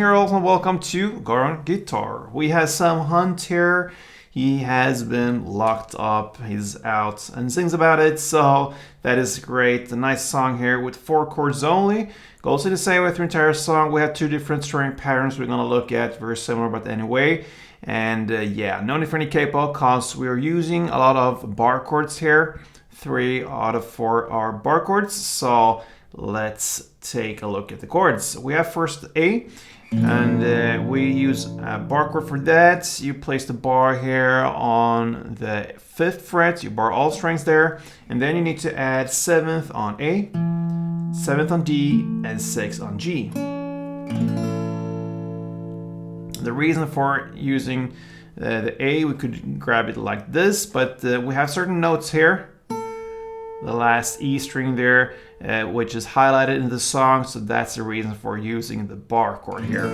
and girls, and welcome to Goran Guitar. We have Sam Hunt here. He has been locked up, he's out and sings about it, so that is great. A nice song here with 4 chords only. Goes in the same way through the entire song. We have 2 different strumming patterns we're going to look at, very similar but anyway. And yeah, no need for any capo because we are using a lot of bar chords here. 3 out of 4 are bar chords, so let's take a look at the chords. We have first A, and we use a bar chord for that. You place the bar here on the 5th fret, you bar all strings there, and then you need to add 7th on A, 7th on D, and 6th on G. The reason for using the A, we could grab it like this, but we have certain notes here. The last E string there, which is highlighted in the song, so that's the reason for using the bar chord here.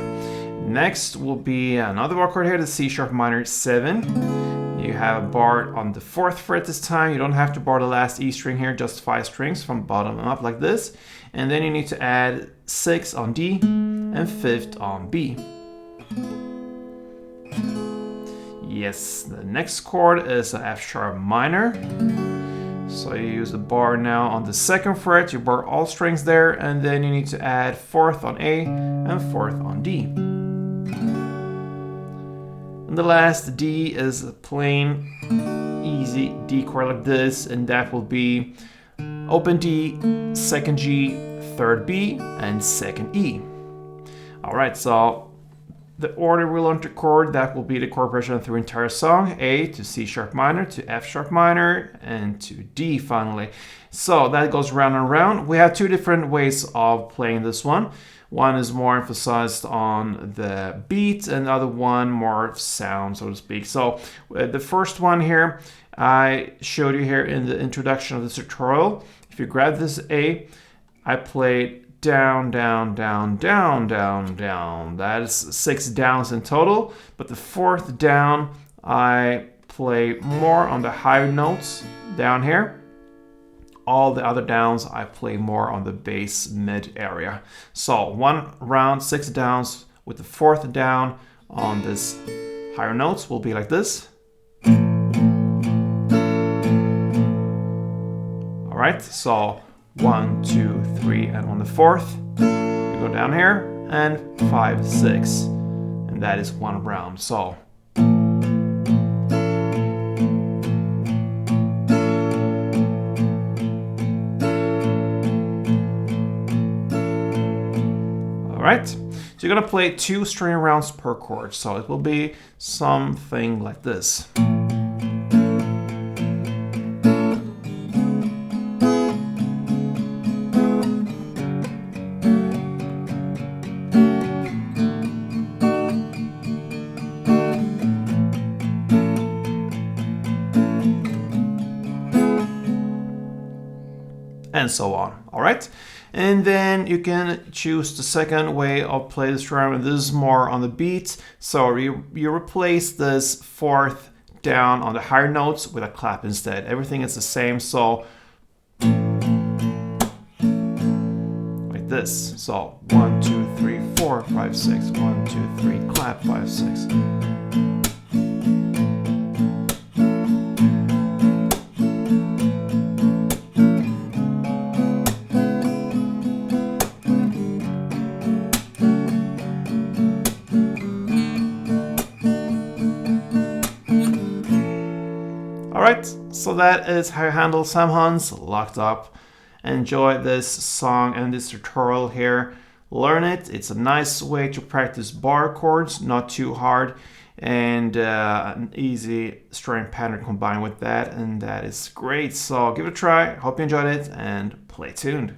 Next will be another bar chord here, the C sharp minor 7. You have a bar on the 4th fret this time. You don't have to bar the last E string here, just 5 strings from bottom up like this. And then you need to add 6 on D and 5th on B. Yes, the next chord is an F sharp minor. So you use the bar now on the 2nd fret, you bar all strings there, and then you need to add 4th on A and 4th on D. And the last D is a plain, easy D chord like this, and that will be open D, 2nd G, 3rd B, and 2nd E. Alright, so the order we learned the chord, that will be the chord progression through the entire song. A to C sharp minor, to F sharp minor, and to D finally. So that goes round and round. We have 2 different ways of playing this one. One is more emphasized on the beat, and the other one more sound, so to speak. So the first one here, I showed you here in the introduction of this tutorial. If you grab this A, I played down, down, down, down, down, down. That is 6 downs in total, but the 4th down, I play more on the higher notes down here. All the other downs, I play more on the bass mid area. So 1 round, 6 downs with the 4th down on this higher notes will be like this. All right, so 1, 2, 3, and on the 4th, we go down here, and 5, 6, and that is 1 round. So alright, so you're gonna play 2 string rounds per chord, so it will be something like this. And so on. All right, and then you can choose the second way of play this drum, and this is more on the beat. So you replace this 4th down on the higher notes with a clap instead. Everything is the same, so like this. So 1, 2, 3, 4, 5, 6. 1, 2, 3, clap, 5, 6. Alright, so that is how you handle Sam Hunt's Locked Up. Enjoy this song and this tutorial here. Learn it. It's a nice way to practice bar chords, not too hard, and an easy strumming pattern combined with that, and that is great. So give it a try. Hope you enjoyed it, and play tuned.